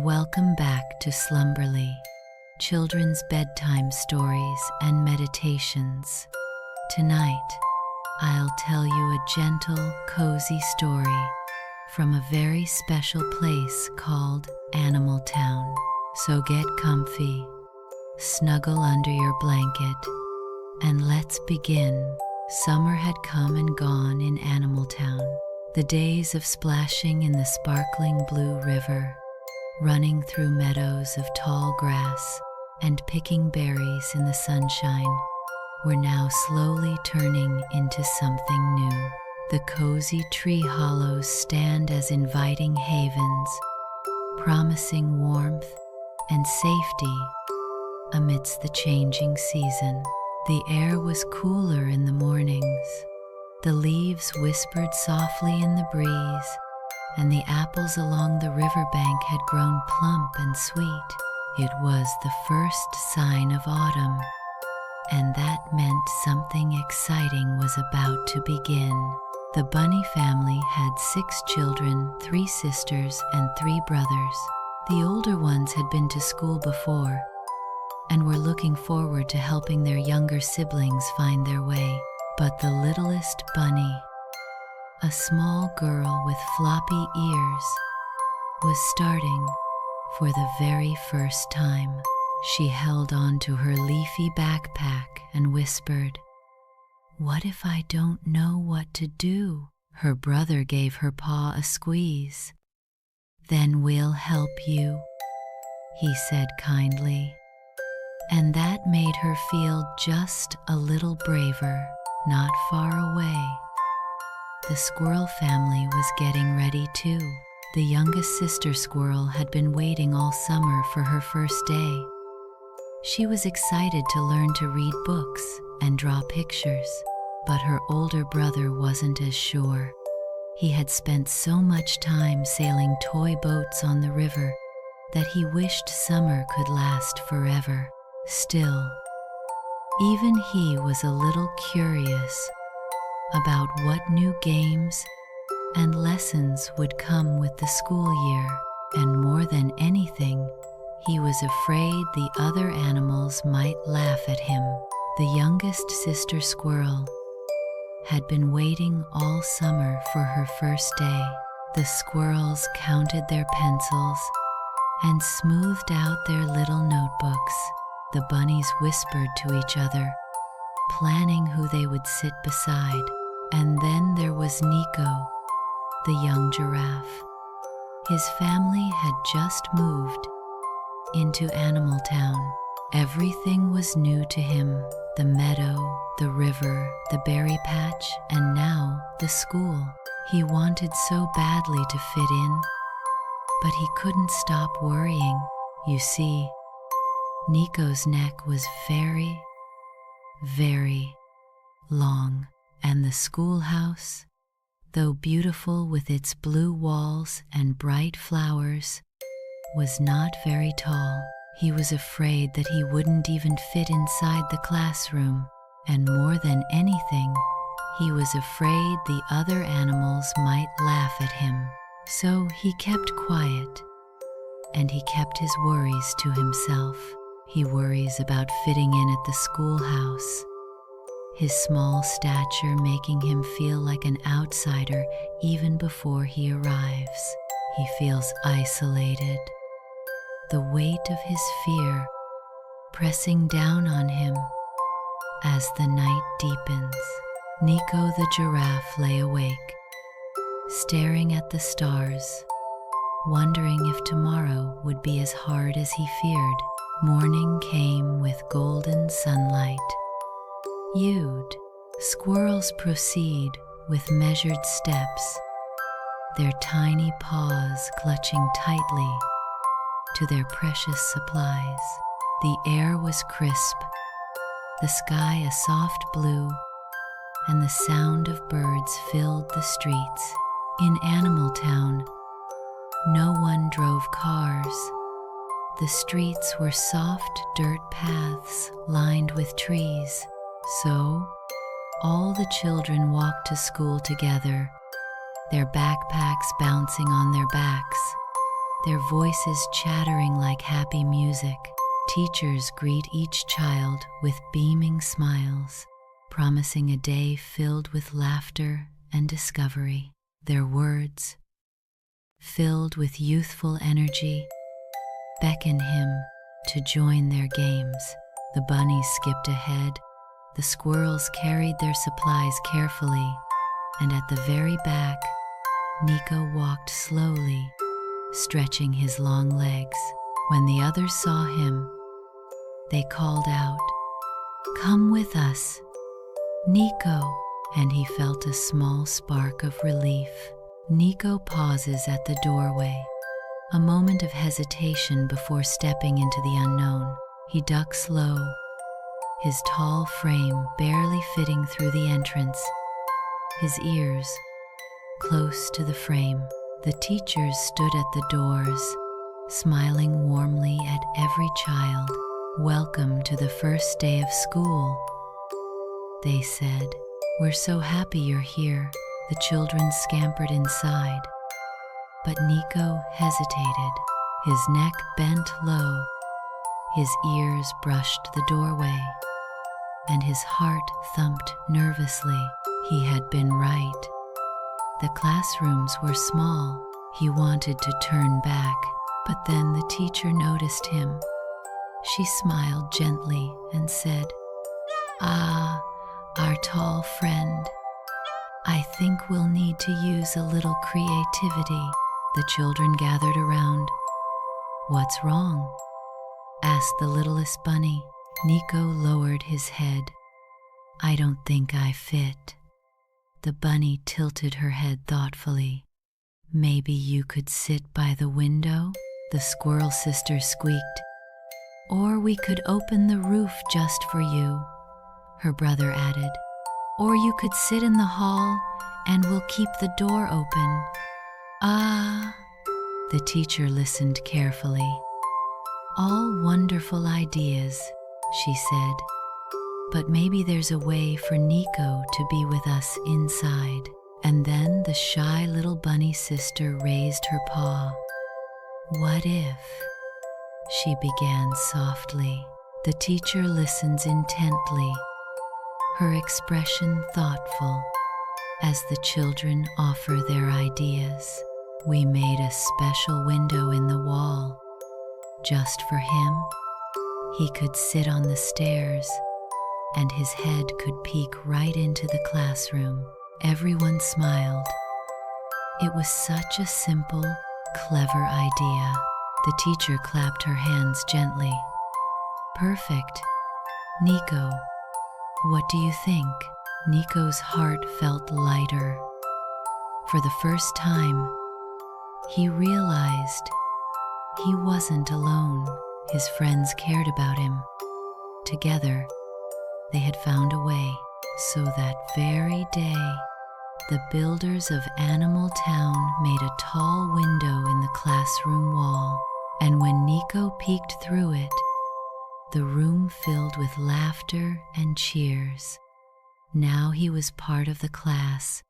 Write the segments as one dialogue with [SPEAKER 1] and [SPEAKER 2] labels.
[SPEAKER 1] Welcome back to Slumberly, children's bedtime stories and meditations. Tonight, I'll tell you a gentle, cozy story from a very special place called Animal Town. So get comfy, snuggle under your blanket, and let's begin. Summer had come and gone in Animal Town. The days of splashing in the sparkling blue river, running through meadows of tall grass, and picking berries in the sunshine were now slowly turning into something new. The cozy tree hollows stand as inviting havens, promising warmth and safety amidst the changing season. The air was cooler in the mornings. The leaves whispered softly in the breeze, and the apples along the riverbank had grown plump and sweet. It was the first sign of autumn, and that meant something exciting was about to begin. The bunny family had 6 children, 3 sisters and 3 brothers. The older ones had been to school before and were looking forward to helping their younger siblings find their way. But the littlest bunny, a small girl with floppy ears, was starting for the very first time. She held on to her leafy backpack and whispered, "What if I don't know what to do?" Her brother gave her paw a squeeze. "Then we'll help you," he said kindly. And that made her feel just a little braver. Not far away, the squirrel family was getting ready too. The youngest sister squirrel had been waiting all summer for her first day. She was excited to learn to read books and draw pictures, but her older brother wasn't as sure. He had spent so much time sailing toy boats on the river that he wished summer could last forever. Still, even he was a little curious about what new games and lessons would come with the school year, and more than anything, he was afraid the other animals might laugh at him. The youngest sister squirrel had been waiting all summer for her first day. The squirrels counted their pencils and smoothed out their little notebooks. The bunnies whispered to each other, planning who they would sit beside. And then there was Nico, the young giraffe. His family had just moved into Animal Town. Everything was new to him: the meadow, the river, the berry patch, and now the school. He wanted so badly to fit in, but he couldn't stop worrying. You see, Nico's neck was very, very long, and the schoolhouse, though beautiful with its blue walls and bright flowers, was not very tall. He was afraid that he wouldn't even fit inside the classroom, and more than anything, he was afraid the other animals might laugh at him. So he kept quiet, and he kept his worries to himself. He worries about fitting in at the schoolhouse, his small stature making him feel like an outsider even before he arrives. He feels isolated, the weight of his fear pressing down on him as the night deepens. Nico the giraffe lay awake, staring at the stars, wondering if tomorrow would be as hard as he feared. Morning came with golden sunlight. Squirrels proceed with measured steps, their tiny paws clutching tightly to their precious supplies. The air was crisp, the sky a soft blue, and the sound of birds filled the streets. In Animal Town, no one drove cars. The streets were soft dirt paths lined with trees. So, all the children walked to school together, their backpacks bouncing on their backs, their voices chattering like happy music. Teachers greet each child with beaming smiles, promising a day filled with laughter and discovery. Their words, filled with youthful energy, beckon him to join their games. The bunnies skipped ahead, the squirrels carried their supplies carefully, and at the very back, Nico walked slowly, stretching his long legs. When the others saw him, they called out, "Come with us, Nico," and he felt a small spark of relief. Nico pauses at the doorway, a moment of hesitation before stepping into the unknown. He ducks low, his tall frame barely fitting through the entrance, his ears close to the frame. The teachers stood at the doors, smiling warmly at every child. "Welcome to the first day of school," they said. "We're so happy you're here." The children scampered inside, but Nico hesitated. His neck bent low, his ears brushed the doorway, and his heart thumped nervously. He had been right. The classrooms were small. He wanted to turn back, but then the teacher noticed him. She smiled gently and said, "Ah, our tall friend. I think we'll need to use a little creativity." The children gathered around. "What's wrong?" asked the littlest bunny. Nico lowered his head. "I don't think I fit." The bunny tilted her head thoughtfully. "Maybe you could sit by the window?" The squirrel sister squeaked. "Or we could open the roof just for you," her brother added. "Or you could sit in the hall and we'll keep the door open." "Ah," the teacher listened carefully. "All wonderful ideas," she said. "But maybe there's a way for Nico to be with us inside." And then the shy little bunny sister raised her paw. "What if?" she began softly. The teacher listens intently, her expression thoughtful, as the children offer their ideas. "We made a special window in the wall, just for him. He could sit on the stairs, and his head could peek right into the classroom." Everyone smiled. It was such a simple, clever idea. The teacher clapped her hands gently. "Perfect. Nico, what do you think?" Nico's heart felt lighter. For the first time, he realized he wasn't alone. His friends cared about him. Together, they had found a way. So that very day, the builders of Animal Town made a tall window in the classroom wall, and when Nico peeked through it, the room filled with laughter and cheers. Now he was part of the class,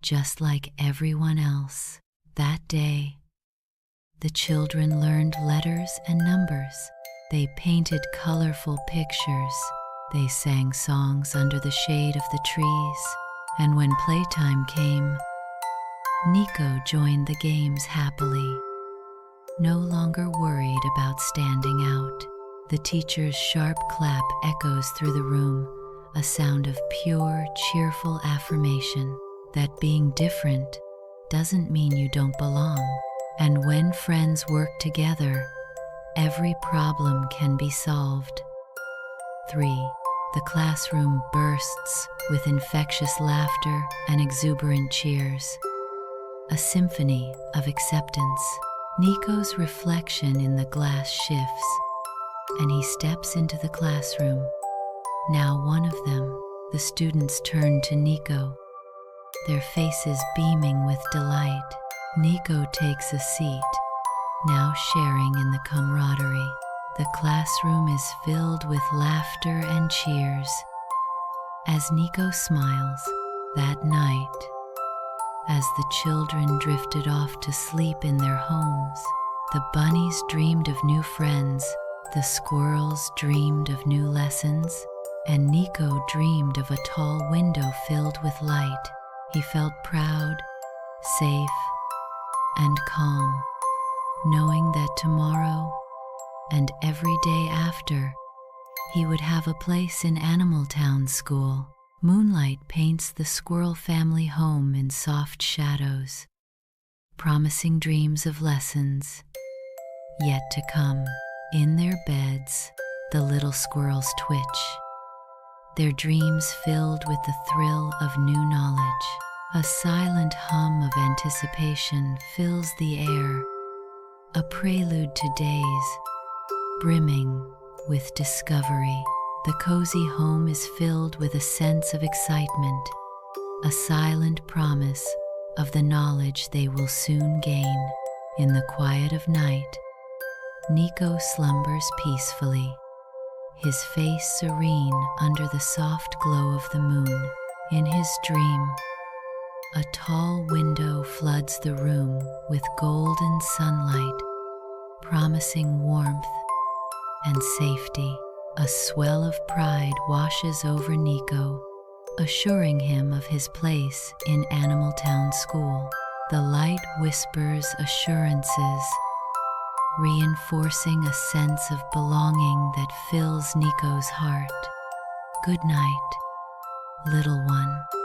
[SPEAKER 1] just like everyone else. That day, the children learned letters and numbers. They painted colorful pictures. They sang songs under the shade of the trees, and when playtime came, Nico joined the games happily, no longer worried about standing out. The teacher's sharp clap echoes through the room, a sound of pure, cheerful affirmation that being different doesn't mean you don't belong. And when friends work together, every problem can be solved. 3. The classroom bursts with infectious laughter and exuberant cheers, a symphony of acceptance. Nico's reflection in the glass shifts, and he steps into the classroom. Now one of them, the students turn to Nico, their faces beaming with delight. Nico takes a seat, now sharing in the camaraderie. The classroom is filled with laughter and cheers. As Nico smiles, that night, as the children drifted off to sleep in their homes, The bunnies dreamed of new friends, the squirrels dreamed of new lessons, and Nico dreamed of a tall window filled with light. He felt proud, safe, and calm, knowing that tomorrow and every day after, he would have a place in Animal Town School. Moonlight paints the squirrel family home in soft shadows, promising dreams of lessons yet to come. In their beds, the little squirrels twitch, their dreams filled with the thrill of new knowledge. A silent hum of anticipation fills the air, a prelude to days brimming with discovery. The cozy home is filled with a sense of excitement, a silent promise of the knowledge they will soon gain. In the quiet of night, Nico slumbers peacefully, his face serene under the soft glow of the moon. In his dream, a tall window floods the room with golden sunlight, promising warmth and safety. A swell of pride washes over Nico, assuring him of his place in Animal Town School. The light whispers assurances, reinforcing a sense of belonging that fills Nico's heart. Good night, little one.